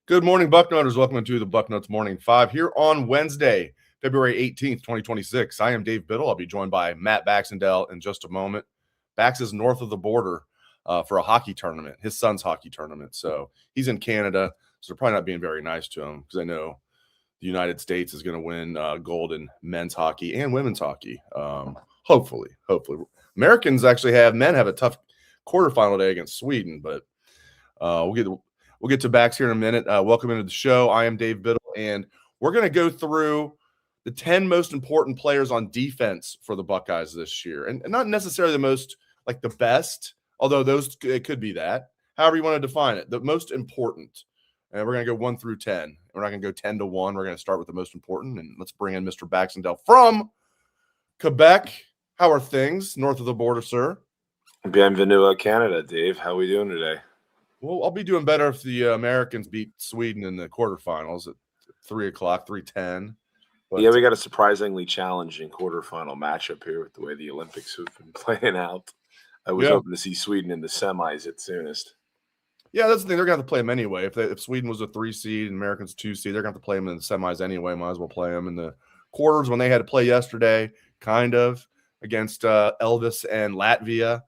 Good morning, Bucknutters. Welcome to the Bucknuts Morning 5 here on Wednesday, February 18th, 2026. I am Dave Biddle. I'll be joined by Matt Baxendell in just a moment. Bax is north of the border for a hockey tournament, his son's hockey tournament. So he's in Canada, so they're probably not being very nice to him because I know the United States is going to win gold in men's hockey and women's hockey. Hopefully. Americans actually men have a tough quarterfinal day against Sweden, but We'll get to Bax here in a minute. Welcome into the show. I am Dave Biddle, and we're going to go through the 10 most important players on defense for the Buckeyes this year. And not necessarily the most, like the best, although it could be that. However you want to define it, the most important. And we're going to go 1 through 10. We're not going to go 10 to 1. We're going to start with the most important, and let's bring in Mr. Baxendell from Quebec. How are things north of the border, sir? Bienvenue, Canada, Dave. How are we doing today? Well, I'll be doing better if the Americans beat Sweden in the quarterfinals at 3 o'clock, 3:10. Yeah, we got a surprisingly challenging quarterfinal matchup here with the way the Olympics have been playing out. I was hoping to see Sweden in the semis at soonest. Yeah, that's the thing. They're going to have to play them anyway. If Sweden was a 3 seed and Americans 2 seed, they're going to have to play them in the semis anyway. Might as well play them in the quarters when they had to play yesterday, kind of, against Elvis and Latvia.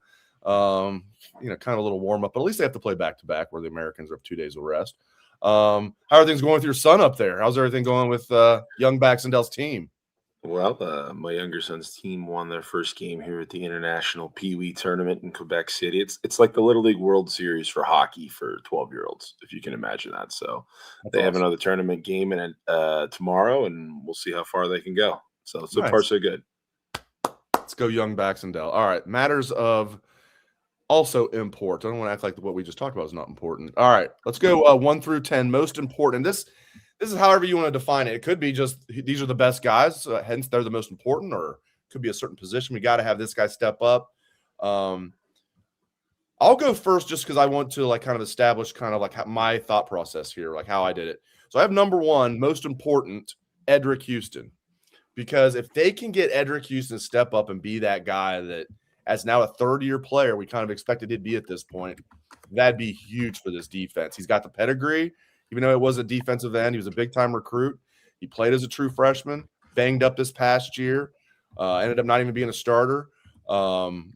Kind of a little warm up, but at least they have to play back to back where the Americans have 2 days of rest. How are things going with your son up there? How's everything going with young Baxendell's team? Well, my younger son's team won their first game here at the International Pee Wee Tournament in Quebec City. It's like the Little League World Series for hockey for 12-year-olds, if you can imagine that. So they have another tournament game in tomorrow, and we'll see how far they can go. So nice. Far, so good. Let's go young Baxendell. All right, matters of also import. I don't want to act like what we just talked about is not important. All right, let's go 1 through 10. Most important. This is however you want to define it. It could be just these are the best guys, hence they're the most important, or it could be a certain position. We got to have this guy step up. I'll go first just because I want to kind of establish kind of like my thought process here, like how I did it. So I have number 1, most important, Edric Houston, because if they can get Edric Houston to step up and be that guy that, as now a third-year player, we kind of expected he'd be at this point, that'd be huge for this defense. He's got the pedigree. Even though it was a defensive end, he was a big-time recruit. He played as a true freshman, banged up this past year, ended up not even being a starter. Tywin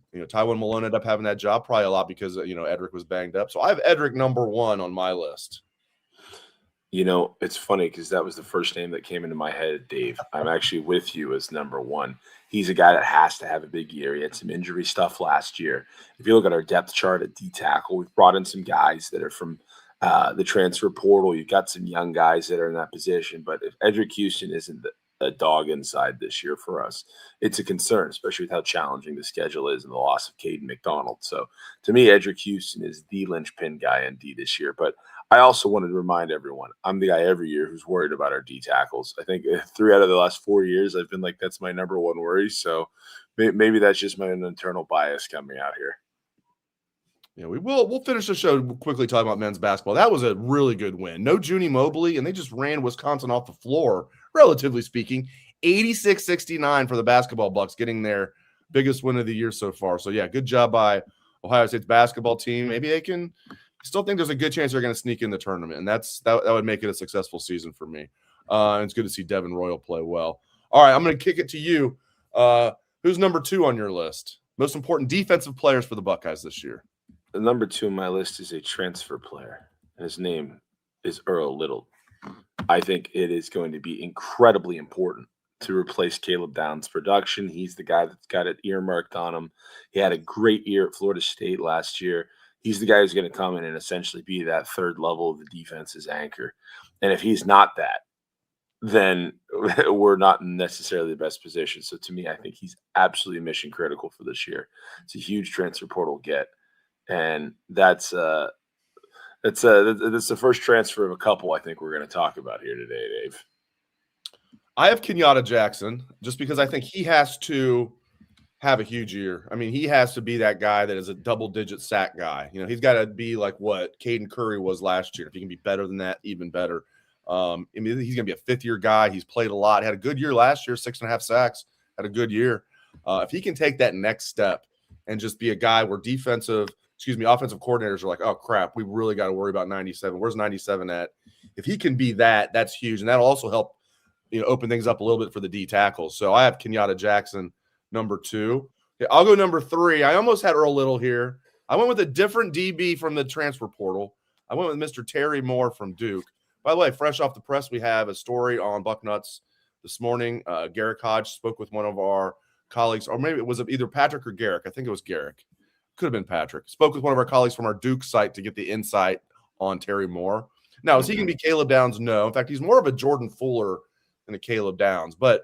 Malone ended up having that job probably a lot because, Edric was banged up. So I have Edric number 1 on my list. It's funny because that was the first name that came into my head, Dave. I'm actually with you as number 1. He's a guy that has to have a big year. He had some injury stuff last year. If you look at our depth chart at D-tackle, we've brought in some guys that are from the transfer portal. You've got some young guys that are in that position. But if Edric Houston isn't a dog inside this year for us, it's a concern, especially with how challenging the schedule is and the loss of Caden McDonald. So to me, Edric Houston is the linchpin guy in D this year. But I also wanted to remind everyone, I'm the guy every year who's worried about our D tackles. I think 3 out of the last 4 years, I've been like, that's my number 1 worry. So maybe that's just my own internal bias coming out here. Yeah, we'll finish the show quickly talking about men's basketball. That was a really good win. No Junie Mobley, and they just ran Wisconsin off the floor, relatively speaking. 86-69 for the basketball Bucks, getting their biggest win of the year so far. So, yeah, good job by Ohio State's basketball team. Maybe they can – still think there's a good chance they're going to sneak in the tournament, and that would make it a successful season for me. And it's good to see Devin Royal play well. All right, I'm going to kick it to you. Who's number 2 on your list? Most important defensive players for the Buckeyes this year. The number 2 on my list is a transfer player. His name is Earl Little. I think it is going to be incredibly important to replace Caleb Downs' production. He's the guy that's got it earmarked on him. He had a great year at Florida State last year. He's the guy who's going to come in and essentially be that third level of the defense's anchor. And if he's not that, then we're not necessarily the best position. So to me, I think he's absolutely mission critical for this year. It's a huge transfer portal get. And that's the first transfer of a couple I think we're going to talk about here today, Dave. I have Kenyatta Jackson just because I think he has to have a huge year. I mean, he has to be that guy that is a double-digit sack guy. He's got to be like what Caden Curry was last year. If he can be better than that, even better. He's going to be a 5th-year guy. He's played a lot. Had a good year last year, 6.5 sacks. Had a good year. If he can take that next step and just be a guy where defensive offensive coordinators are like, oh crap, we really got to worry about 97. Where's 97 at? If he can be that, that's huge, and that'll also help open things up a little bit for the D tackles. So I have Kenyatta Jackson number 2. Okay, I'll go number 3. I almost had Earl Little here. I went with a different DB from the transfer portal. I went with Mr. Terry Moore from Duke. By the way, fresh off the press, we have a story on Bucknuts this morning. Garrick Hodge spoke with one of our colleagues, or maybe it was either Patrick or Garrick. I think it was Garrick. Could have been Patrick. Spoke with one of our colleagues from our Duke site to get the insight on Terry Moore. Now, is he going to be Caleb Downs? No. In fact, he's more of a Jordan Fuller than a Caleb Downs, but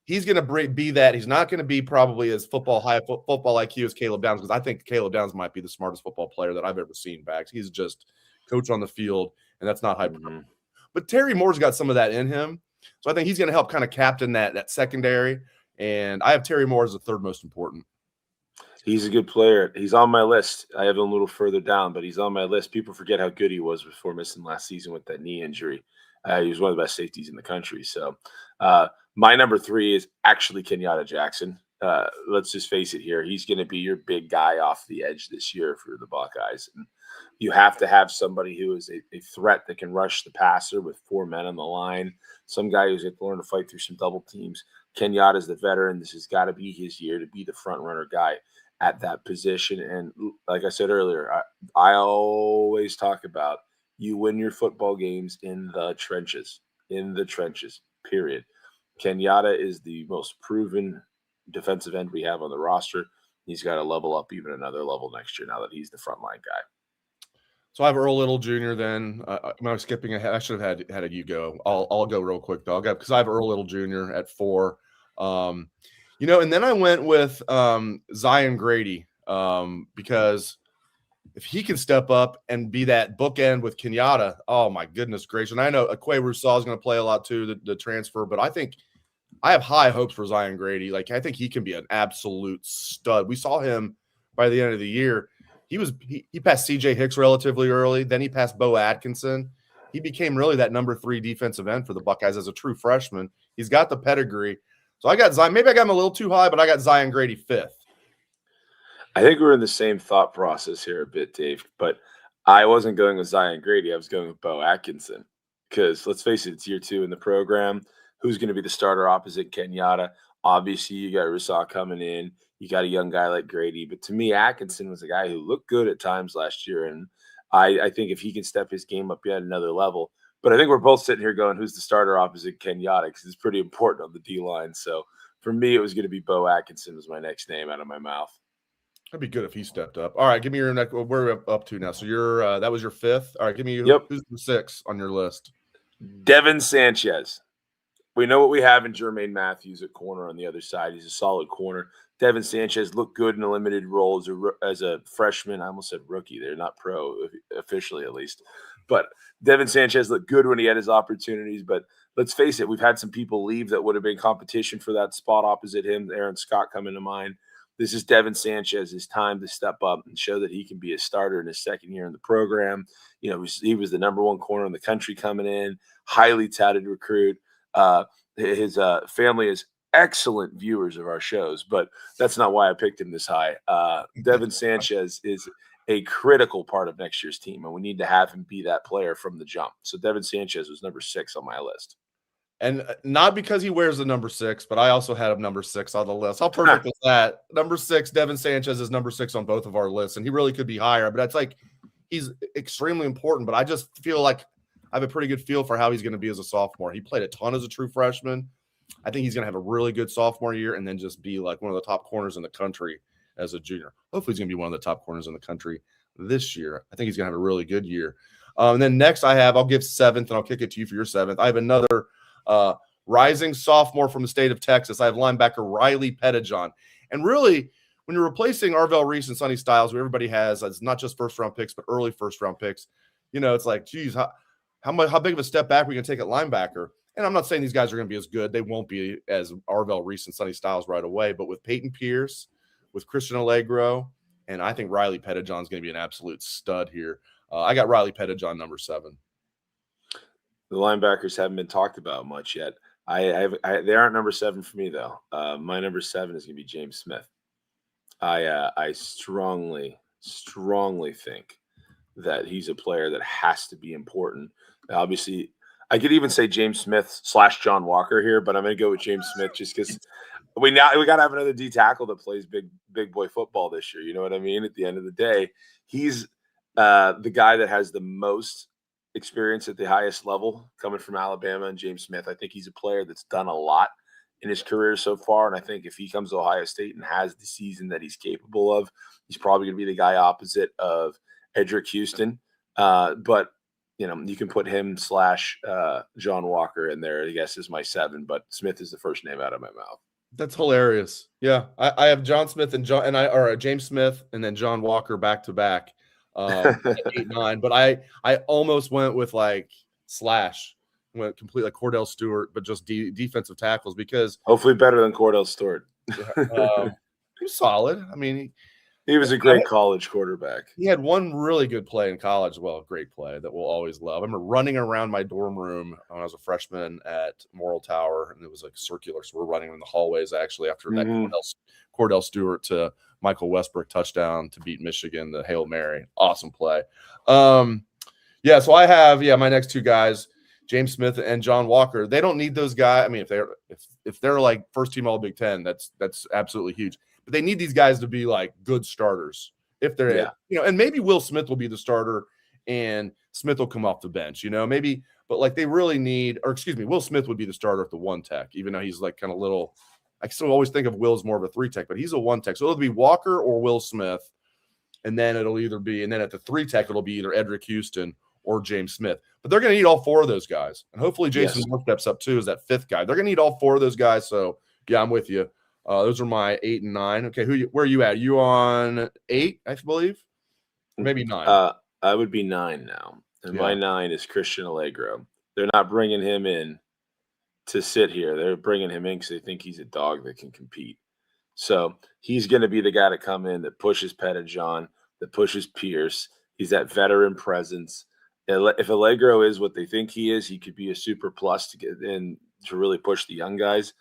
he's going to be that. He's not going to be probably as football IQ as Caleb Downs, because I think Caleb Downs might be the smartest football player that I've ever seen back. He's just coach on the field, and that's not hyperbole. But Terry Moore's got some of that in him, so I think he's going to help kind of captain that secondary, and I have Terry Moore as the third most important. He's a good player. He's on my list. I have him a little further down, but he's on my list. People forget how good he was before missing last season with that knee injury. He was one of the best safeties in the country. So my number 3 is actually Kenyatta Jackson. Let's just face it here. He's going to be your big guy off the edge this year for the Buckeyes. And you have to have somebody who is a threat that can rush the passer with 4 men on the line, some guy who's going to learn to fight through some double teams. Kenyatta's the veteran. This has got to be his year to be the front runner guy at that position. And like I said earlier, I always talk about you win your football games in the trenches, period. Kenyatta is the most proven defensive end we have on the roster. He's got to level up even another level next year now that he's the frontline guy. So I have Earl Little Jr. Then am I skipping ahead? I should have had you go. I'll go real quick though. Because I have Earl Little Jr. at 4. And then I went with Zion Grady because if he can step up and be that bookend with Kenyatta, oh my goodness gracious! And I know Akwe Rousseau is going to play a lot too, the transfer, but I think I have high hopes for Zion Grady. Like I think he can be an absolute stud. We saw him by the end of the year. He passed C.J. Hicks relatively early. Then he passed Bo Atkinson. He became really that number 3 defensive end for the Buckeyes as a true freshman. He's got the pedigree. So I got Zion. Maybe I got him a little too high, but I got Zion Grady 5th. I think we're in the same thought process here a bit, Dave. But I wasn't going with Zion Grady. I was going with Bo Atkinson. Because let's face it, it's year 2 in the program. Who's going to be the starter opposite Kenyatta? Obviously, you got Rousseau coming in. You got a young guy like Grady. But to me, Atkinson was a guy who looked good at times last year. And I think if he can step his game up yet another level. But I think we're both sitting here going, who's the starter opposite Kenyatta? Because it's pretty important on the D-line. So for me, it was going to be Bo Atkinson was my next name out of my mouth. That'd be good if he stepped up. All right, give me your next. Where are we up to now? So you're that was your 5th. All right, give me who's the 6th on your list? Devin Sanchez. We know what we have in Jermaine Matthews at corner on the other side. He's a solid corner. Devin Sanchez looked good in a limited role as a freshman. I almost said rookie. They're not pro officially, at least. But Devin Sanchez looked good when he had his opportunities. But let's face it, we've had some people leave that would have been competition for that spot opposite him. Aaron Scott coming to mind. This is Devin Sanchez's time to step up and show that he can be a starter in his second year in the program. He was the number 1 corner in the country coming in, highly touted recruit. His family is excellent viewers of our shows, but that's not why I picked him this high. Devin Sanchez is a critical part of next year's team, and we need to have him be that player from the jump. So Devin Sanchez was number 6 on my list. And not because he wears the number 6, but I also had him number 6 on the list. How perfect is that? Number 6, Devin Sanchez is number 6 on both of our lists, and he really could be higher. But that's like he's extremely important. But I just feel like I have a pretty good feel for how he's going to be as a sophomore. He played a ton as a true freshman. I think he's going to have a really good sophomore year and then just be like one of the top corners in the country as a junior. Hopefully he's going to be one of the top corners in the country this year. I think he's going to have a really good year. And then next I'll give 7th, and I'll kick it to you for your 7th. I have another rising sophomore from the state of Texas. I have linebacker Riley Pettijohn. And really, when you're replacing Arvell Reese and Sonny Styles, who everybody has, it's not just first-round picks, but early first-round picks, it's like, geez, how big of a step back are we going to take at linebacker? And I'm not saying these guys are going to be as good. They won't be as Arvell Reese and Sonny Styles right away. But with Peyton Pierce, with Christian Allegro, and I think Riley Pettijohn is going to be an absolute stud here. I got Riley Pettijohn number 7. The linebackers haven't been talked about much yet. They aren't number 7 for me, though. My number 7 is going to be James Smith. I strongly strongly think that he's a player that has to be important. Obviously, I could even say James Smith / John Walker here, but I'm going to go with James Smith just because we got to have another D tackle that plays big boy football this year. You know what I mean? At the end of the day, he's the guy that has the most experience at the highest level coming from Alabama, and James Smith. I think he's a player that's done a lot in his career so far, and I think if he comes to Ohio State and has the season that he's capable of, he's probably going to be the guy opposite of Edric Houston. But you can put him / John Walker in there, I guess, is my 7, but Smith is the first name out of my mouth. That's hilarious. Yeah. I have John Smith or James Smith and then John Walker back to back. 8-9, but I almost went with like went complete like Cordell Stewart, but just defensive tackles because hopefully better than Cordell Stewart. He was solid. I mean, he was a great college quarterback. He had one really good play in college. Well, great play that we'll always love. I remember running around my dorm room when I was a freshman at Morrill Tower, and it was like circular. So we're running in the hallways actually after that Cordell Stewart to Michael Westbrook touchdown to beat Michigan, the Hail Mary. Awesome play. Yeah, so I have my next 2 guys, James Smith and John Walker. They don't need those guys. I mean, if they're like first team All Big Ten, that's absolutely huge. But they need these guys to be like good starters. If they're and maybe Will Smith will be the starter and Smith will come off the bench, maybe, but like they really need, or excuse me, Will Smith would be the starter at the 1 tech, even though he's like kind of little. I still always think of Will as more of a 3 tech, but he's a 1 tech. So it'll be Walker or Will Smith. And then it'll either be, and then at the 3 tech, it'll be either Edric Houston or James Smith. But they're going to need all 4 of those guys. And hopefully Jason Moore steps up too as that 5th guy. They're going to need all 4 of those guys. So yeah, I'm with you. Those are my 8 and 9. Okay, where are you at? You on 8, I believe? Maybe 9. I would be 9 now. And my 9 is Christian Allegro. They're not bringing him in to sit here. They're bringing him in because they think he's a dog that can compete. So he's going to be the guy to come in that pushes Pettijohn, that pushes Pierce. He's that veteran presence. If Allegro is what they think he is, he could be a super plus to get in to really push the young guys.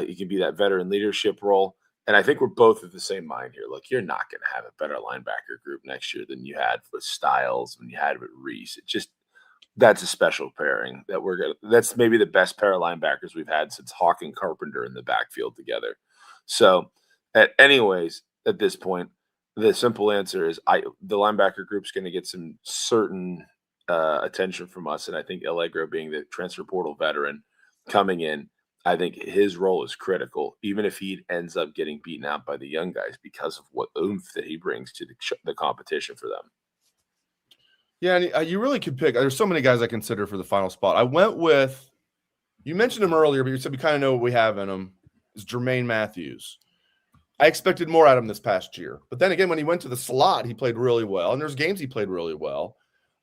He can be that veteran leadership role. And I think we're both of the same mind here. Look, you're not going to have a better linebacker group next year than you had with Styles and you had with Reese. That's a special pairing that's maybe the best pair of linebackers we've had since Hawk and Carpenter in the backfield together. So anyways, at this point, the simple answer is the linebacker group's going to get some certain attention from us. And I think Allegro being the transfer portal veteran coming in, I think his role is critical, even if he ends up getting beaten out by the young guys because of what oomph that he brings to the competition for them. Yeah, and you really could pick. There's so many guys I consider for the final spot. I went with, you mentioned him earlier, but you said we kind of know what we have in him, is Jermaine Matthews. I expected more out of him this past year. But then again, when he went to the slot, he played really well. And there's games he played really well.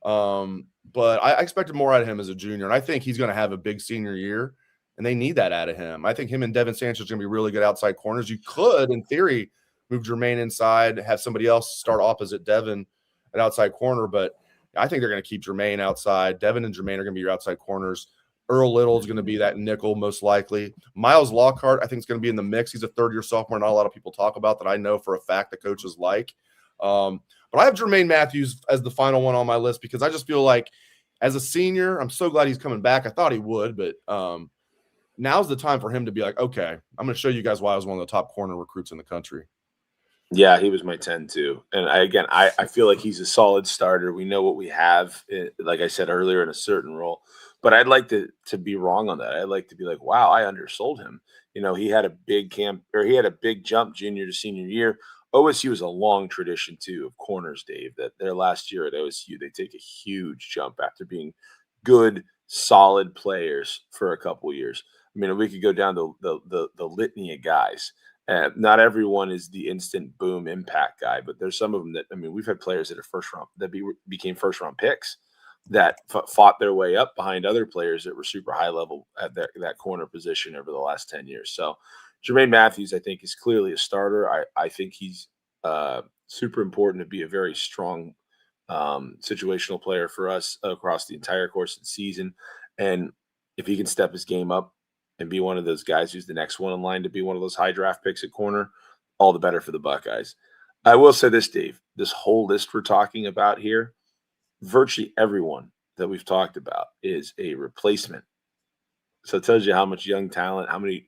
But I expected more out of him as a junior. And I think he's going to have a big senior year. And they need that out of him. I think him and Devin Sanchez are going to be really good outside corners. You could, in theory, move Jermaine inside, have somebody else start opposite Devin at outside corner. But I think they're going to keep Jermaine outside. Devin and Jermaine are going to be your outside corners. Earl Little is going to be that nickel most likely. Miles Lockhart, I think, is going to be in the mix. He's a third-year sophomore. Not a lot of people talk about that. I know for a fact that coaches like. But I have Jermaine Matthews as the final one on my list because I just feel like as a senior, I'm so glad he's coming back. I thought he would, but now's the time for him to be like, okay, I'm going to show you guys why I was one of the top corner recruits in the country. Yeah, he was my 10 too. And I feel like he's a solid starter. We know what we have, like I said earlier, in a certain role. But I'd like to be wrong on that. I'd like to be like, wow, I undersold him. He had a big he had a big jump junior to senior year. OSU is a long tradition too of corners, Dave, that their last year at OSU, they take a huge jump after being good, solid players for a couple of years. I mean, we could go down the litany of guys. Not everyone is the instant boom impact guy, but there's some of them that, I mean, we've had players that are became first round picks that fought their way up behind other players that were super high level at that corner position over the last 10 years. So Jermaine Matthews, I think, is clearly a starter. I think he's super important to be a very strong situational player for us across the entire course of the season. And if he can step his game up and be one of those guys who's the next one in line to be one of those high draft picks at corner, all the better for the Buckeyes. I will say this, Dave. This whole list we're talking about here, virtually everyone that we've talked about is a replacement. So it tells you how much young talent, how many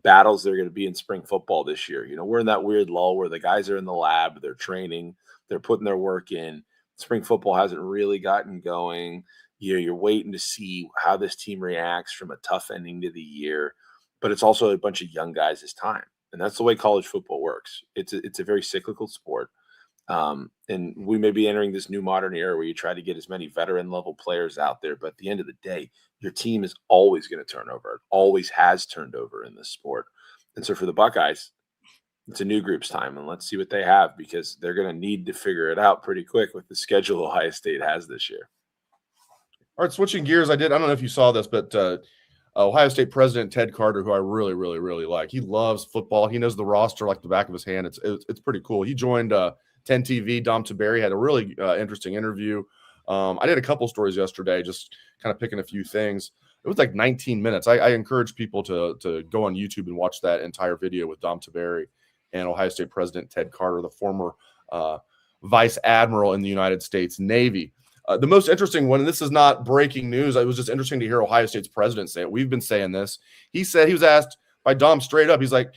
battles there are going to be in spring football this year. We're in that weird lull where the guys are in the lab, they're training, they're putting their work in. Spring football hasn't really gotten going. You're waiting to see how this team reacts from a tough ending to the year, but it's also a bunch of young guys this time, and that's the way college football works. It's a very cyclical sport. And we may be entering this new modern era where you try to get as many veteran level players out there, but at the end of the day, your team is always going to turn over. It always has turned over in this sport. And so for the Buckeyes, it's a new group's time, and let's see what they have, because they're going to need to figure it out pretty quick with the schedule Ohio State has this year. All right, switching gears, I don't know if you saw this, but Ohio State President Ted Carter, who I really, really, really like. He loves football. He knows the roster like the back of his hand. It's pretty cool. He joined 10 TV. Dom Tiberi had a really interesting interview. I did a couple stories yesterday, just kind of picking a few things. It was like 19 minutes. I encourage people to go on YouTube and watch that entire video with Dom Tiberi and Ohio State President Ted Carter, the former Vice Admiral in the United States Navy. The most interesting one, and this is not breaking news, it was just interesting to hear Ohio State's president say it. We've been saying this. He said, he was asked by Dom straight up, he's like,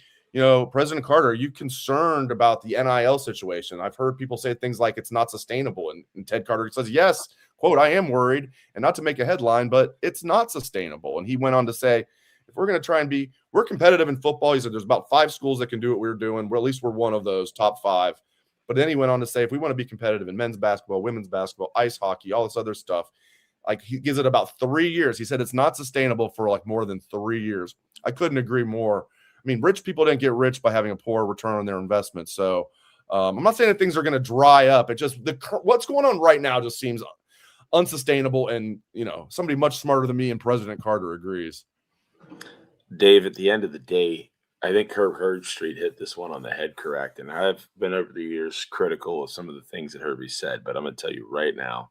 President Carter, are you concerned about the NIL situation? I've heard people say things like it's not sustainable. And Ted Carter says, yes, quote, I am worried, and not to make a headline, but it's not sustainable. And he went on to say, if we're going to try and we're competitive in football. He said, there's about 5 schools that can do what we're doing. Well, at least we're one of those top 5. But then he went on to say, if we want to be competitive in men's basketball, women's basketball, ice hockey, all this other stuff, like he gives it about 3 years. He said it's not sustainable for like more than 3 years. I couldn't agree more. I mean, rich people didn't get rich by having a poor return on their investment. So I'm not saying that things are going to dry up. It just what's going on right now just seems unsustainable. And, somebody much smarter than me and President Carter agrees. Dave, at the end of the day, I think Herb Street hit this one on the head correct. And I've been over the years critical of some of the things that Herbie said, but I'm going to tell you right now,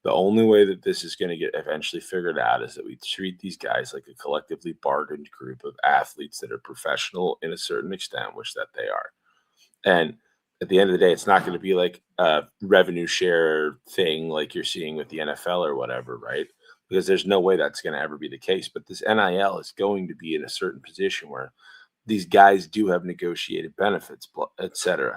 the only way that this is going to get eventually figured out is that we treat these guys like a collectively bargained group of athletes that are professional in a certain extent, which that they are. And at the end of the day, it's not going to be like a revenue share thing like you're seeing with the NFL or whatever, right? Because there's no way that's going to ever be the case. But this NIL is going to be in a certain position where these guys do have negotiated benefits, et cetera.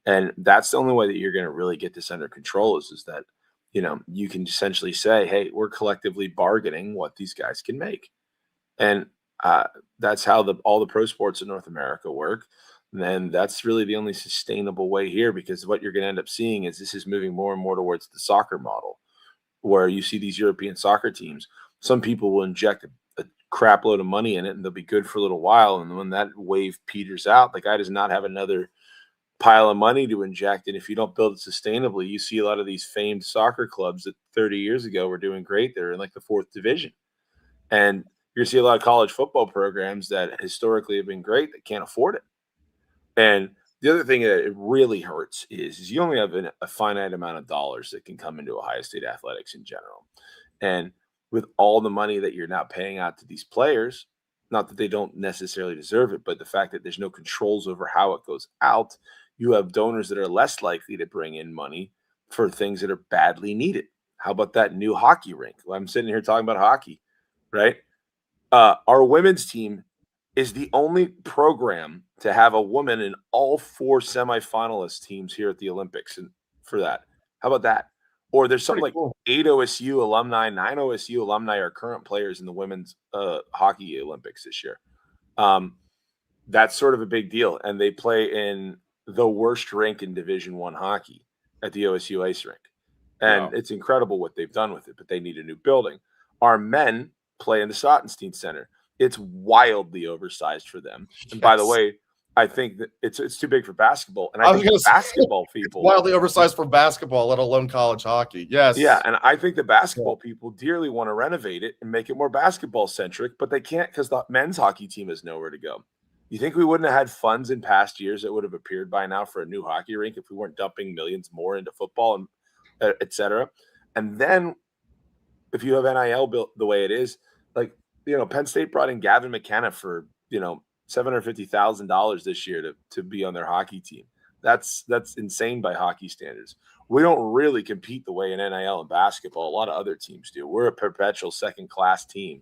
And that's the only way that you're going to really get this under control is that, you can essentially say, hey, we're collectively bargaining what these guys can make. And that's how all the pro sports in North America work. And then that's really the only sustainable way here, because what you're going to end up seeing is this is moving more and more towards the soccer model, where you see these European soccer teams. Some people will inject a crap load of money in it and they'll be good for a little while. And when that wave peters out, the guy does not have another pile of money to inject. And if you don't build it sustainably, you see a lot of these famed soccer clubs that 30 years ago were doing great. They're in like the 4th division. And you're going to see a lot of college football programs that historically have been great that can't afford it. And the other thing that it really hurts is you only have a finite amount of dollars that can come into Ohio State athletics in general. And with all the money that you're not paying out to these players, not that they don't necessarily deserve it, but the fact that there's no controls over how it goes out, you have donors that are less likely to bring in money for things that are badly needed. How about that new hockey rink? Well, I'm sitting here talking about hockey, right? Our women's team is the only program to have a woman in all 4 semifinalist teams here at the Olympics. And for that, how about that? Or there's something like cool. 8 OSU alumni, 9 OSU alumni are current players in the women's hockey Olympics this year. That's sort of a big deal. And they play in the worst rink in Division I hockey at the OSU ice rink. And It's incredible what they've done with it, but they need a new building. Our men play in the Schottenstein Center. It's wildly oversized for them. And by the way, I think that it's too big for basketball. And I think basketball people wildly oversized for basketball, let alone college hockey. Yes. Yeah. And I think the basketball people dearly want to renovate it and make it more basketball centric, but they can't because the men's hockey team has nowhere to go. You think we wouldn't have had funds in past years that would have appeared by now for a new hockey rink if we weren't dumping millions more into football and et cetera? And then if you have NIL built the way it is, like, Penn State brought in Gavin McKenna for, $750,000 this year to be on their hockey team. That's insane by hockey standards. We don't really compete the way in NIL and basketball a lot of other teams do. We're a perpetual second-class team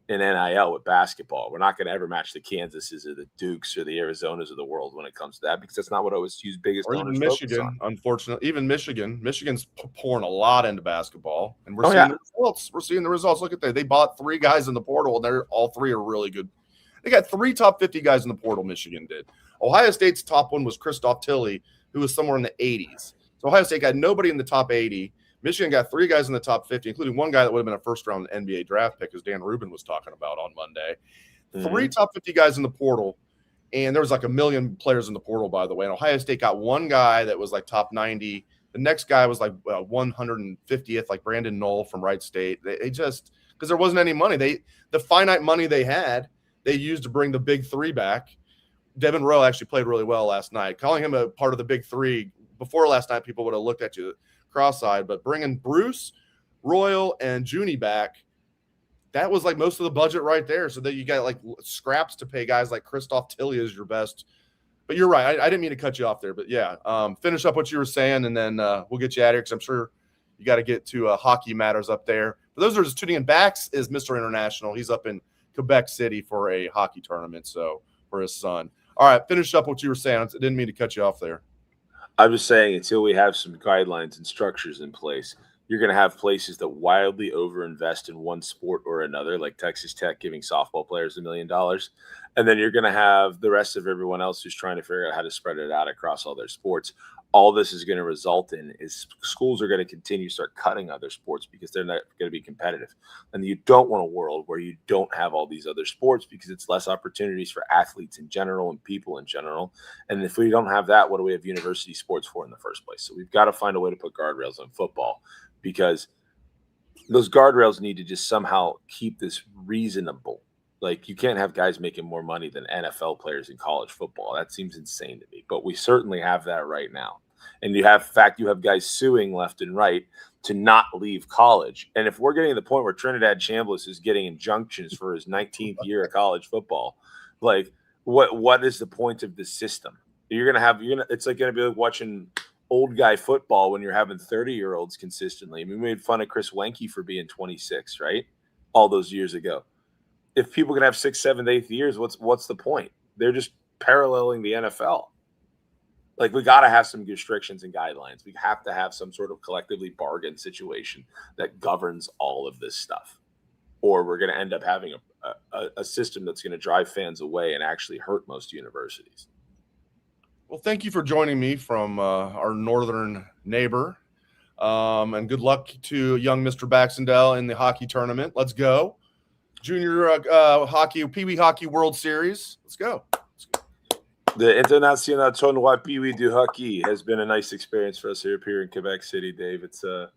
in NIL with basketball. We're not going to ever match the Kansases or the Dukes or the Arizonas of the world when it comes to that, because that's not what OSU's biggest Or even owners focus on. Michigan, unfortunately. Even Michigan's pouring a lot into basketball, and we're Oh, seeing yeah. the results. We're seeing the results. Look at that. They bought 3 guys in the portal, and they're all 3 are really good. They got 3 top 50 guys in the portal, Michigan did. Ohio State's top one was Christoph Tilley, who was somewhere in the 80s. So Ohio State got nobody in the top 80. Michigan got 3 guys in the top 50, including one guy that would have been a first-round NBA draft pick, as Dan Rubin was talking about on Monday. 3 top 50 guys in the portal, and there was like 1 million players in the portal, by the way. And Ohio State got one guy that was like top 90. The next guy was like 150th, like Brandon Knoll from Wright State. They just – because there wasn't any money. The finite money they had, they used to bring the big 3 back. Devin Rowe actually played really well last night. Calling him a part of the big 3 before last night, people would have looked at you cross-eyed. But bringing Bruce, Royal, and Junie back, that was like most of the budget right there. So that you got like scraps to pay guys like Christoph Tilley is your best. But you're right. I didn't mean to cut you off there. But yeah, finish up what you were saying, and then we'll get you out of here because I'm sure you got to get to hockey matters up there. For those who are just tuning in, Bax is Mr. International. He's up in Quebec City for a hockey tournament, so for his son. All right, finish up what you were saying. I didn't mean to cut you off there. I'm just saying, until we have some guidelines and structures in place, you're going to have places that wildly overinvest in one sport or another, like Texas Tech giving softball players $1 million. And then you're going to have the rest of everyone else who's trying to figure out how to spread it out across all their sports. All this is going to result in is schools are going to continue to start cutting other sports because they're not going to be competitive. And you don't want a world where you don't have all these other sports because it's less opportunities for athletes in general and people in general. And if we don't have that, what do we have university sports for in the first place? So we've got to find a way to put guardrails on football, because those guardrails need to just somehow keep this reasonable. Like, you can't have guys making more money than NFL players in college football. That seems insane to me. But we certainly have that right now. And you have guys suing left and right to not leave college. And if we're getting to the point where Trinidad Chambliss is getting injunctions for his 19th year of college football, like, what is the point of the system? It's like going to be like watching old guy football when you're having 30-year-olds consistently. I mean, we made fun of Chris Wenke for being 26, right? All those years ago. If people can have 6th, 7th, 8th years, what's the point? They're just paralleling the NFL. Like, we got to have some restrictions and guidelines. We have to have some sort of collectively bargained situation that governs all of this stuff, or we're going to end up having a system that's going to drive fans away and actually hurt most universities. Well, thank you for joining me from our northern neighbor, and good luck to young Mr. Baxendell in the hockey tournament. Let's go. Junior hockey, Pee Wee Hockey World Series. Let's go. The International Tournoi Pee Wee du Hockey has been a nice experience for us here in Quebec City, Dave. It's a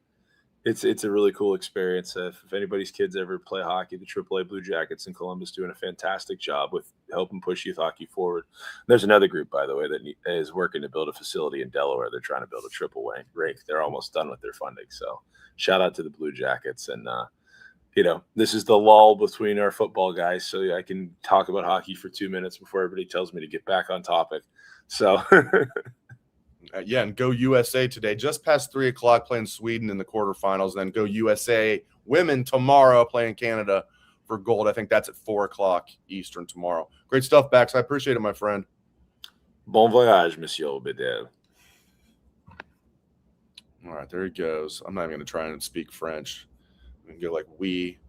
really cool experience. If anybody's kids ever play hockey, the AAA Blue Jackets in Columbus doing a fantastic job with helping push youth hockey forward. There's another group, by the way, that is working to build a facility in Delaware. They're trying to build a triple rink. They're almost done with their funding. So shout out to the Blue Jackets. And, this is the lull between our football guys, so I can talk about hockey for 2 minutes before everybody tells me to get back on topic. So yeah, and go USA today, just past 3:00, playing Sweden in the quarterfinals. Then go USA women tomorrow, playing Canada for gold. I think that's at 4:00 Eastern tomorrow. Great stuff, Bax. I appreciate it, my friend. Bon voyage, Monsieur Biddle. All right, there he goes. I'm not even going to try and speak French. I'm going to go like we.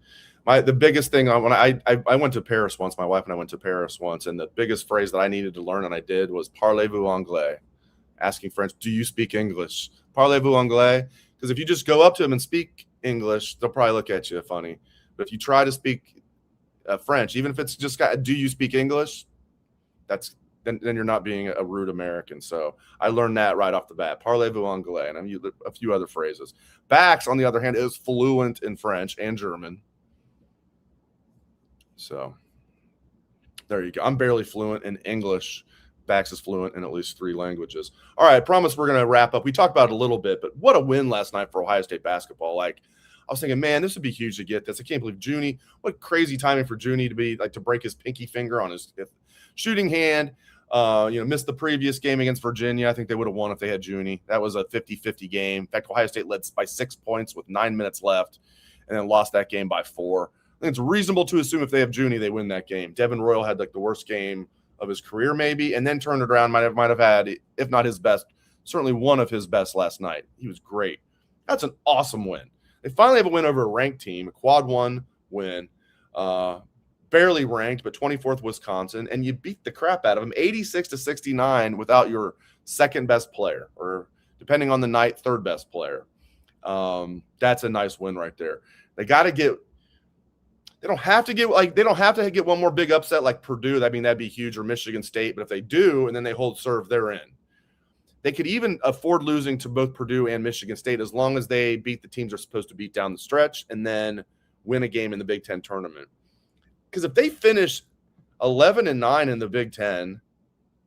The biggest thing when I went to Paris once, my wife and I went to Paris once, and the biggest phrase that I needed to learn, and I did, was "Parlez-vous anglais?" Asking French, do you speak English? Parlez-vous anglais? Because if you just go up to them and speak English, they'll probably look at you funny. But if you try to speak French, even if it's just do you speak English? Then you're not being a rude American. So I learned that right off the bat. Parlez-vous anglais? And I'm using a few other phrases. Bax, on the other hand, is fluent in French and German. So there you go. I'm barely fluent in English. Bax is fluent in at least 3 languages. All right, I promise we're going to wrap up. We talked about it a little bbit, but what a win last night for Ohio State basketball. Like, I was thinking, man, this would be huge to get this. I can't believe Junie. What crazy timing for Junie to break his pinky finger on his shooting hand. Missed the previous game against Virginia. I think they would have won if they had Junie. That was a 50-50 game. In fact, Ohio State led by 6 points with 9 minutes left and then lost that game by 4. I think it's reasonable to assume if they have Junie, they win that game. Devin Royal had like the worst game of his career maybe, and then turned it around. Might have had, if not his best, certainly one of his best last night. He was great. That's an awesome win. They finally have a win over a ranked team, a quad 1 win. Barely ranked, but 24th Wisconsin, and you beat the crap out of them 86-69 without your second best player, or depending on the night, third best player. That's a nice win right there. They got to get. They don't have to get one more big upset like Purdue. I mean, that'd be huge, or Michigan State. But if they do, and then they hold serve, they're in. They could even afford losing to both Purdue and Michigan State as long as they beat the teams they're supposed to beat down the stretch and then win a game in the Big Ten tournament. Because if they finish 11-9 in the Big Ten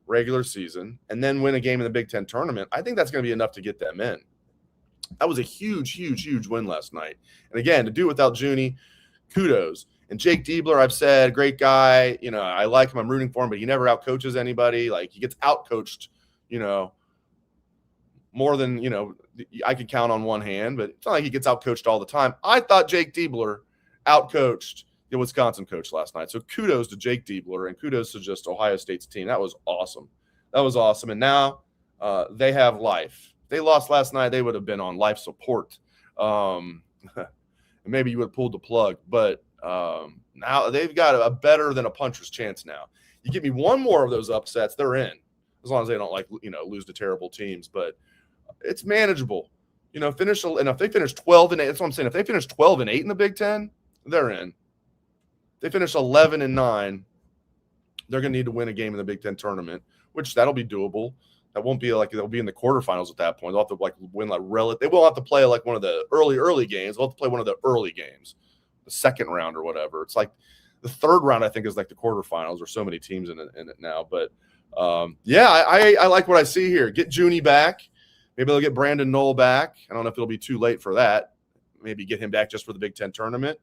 regular season and then win a game in the Big Ten tournament, I think that's going to be enough to get them in. That was a huge win last night. And again, to do without Junie, kudos. And Jake Diebler, I've said, great guy. I like him. I'm rooting for him, but he never outcoaches anybody. Like, he gets outcoached, more than, I could count on one hand, but it's not like he gets outcoached all the time. I thought Jake Diebler outcoached the Wisconsin coach last night. So kudos to Jake Diebler and kudos to just Ohio State's team. That was awesome. And now they have life. If they lost last night, they would have been on life support. Maybe you would have pulled the plug, but now they've got a better than a puncher's chance now. You give me one more of those upsets, they're in, as long as they don't lose to terrible teams, but it's manageable. And if they finish 12-8, that's what I'm saying. If they finish 12-8 in the Big Ten, they're in. They finish 11-9, they're going to need to win a game in the Big Ten tournament, which that'll be doable. That won't be they'll be in the quarterfinals at that point. They'll have to win they won't have to play one of the early games. They'll have to play one of the early games, the second round or whatever. It's like the third round, I think, is like the quarterfinals. There's so many teams in it now. But I like what I see here. Get Junie back. Maybe they'll get Brandon Knoll back. I don't know if it'll be too late for that. Maybe get him back just for the Big Ten tournament.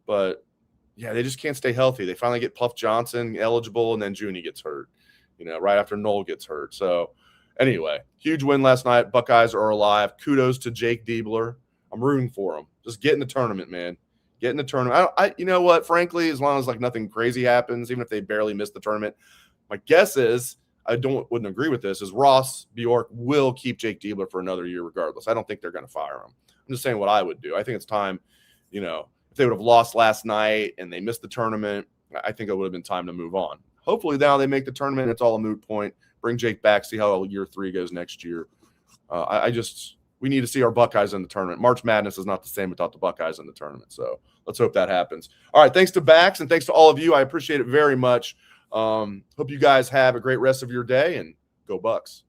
But yeah, they just can't stay healthy. They finally get Puff Johnson eligible, and then Junie gets hurt, right after Knoll gets hurt. So anyway, huge win last night. Buckeyes are alive. Kudos to Jake Diebler. I'm rooting for him. Just get in the tournament, man. Get in the tournament. You know what? Frankly, as long as nothing crazy happens, even if they barely miss the tournament, my guess is wouldn't agree with this. Is Ross Bjork will keep Jake Diebler for another year regardless. I don't think they're going to fire him. I'm just saying what I would do. I think it's time, if they would have lost last night and they missed the tournament, I think it would have been time to move on. Hopefully now they make the tournament. It's all a moot point. Bring Jake back, see how year 3 goes next year. We need to see our Buckeyes in the tournament. March Madness is not the same without the Buckeyes in the tournament. So let's hope that happens. All right. Thanks to Bax and thanks to all of you. I appreciate it very much. Hope you guys have a great rest of your day and go Bucks.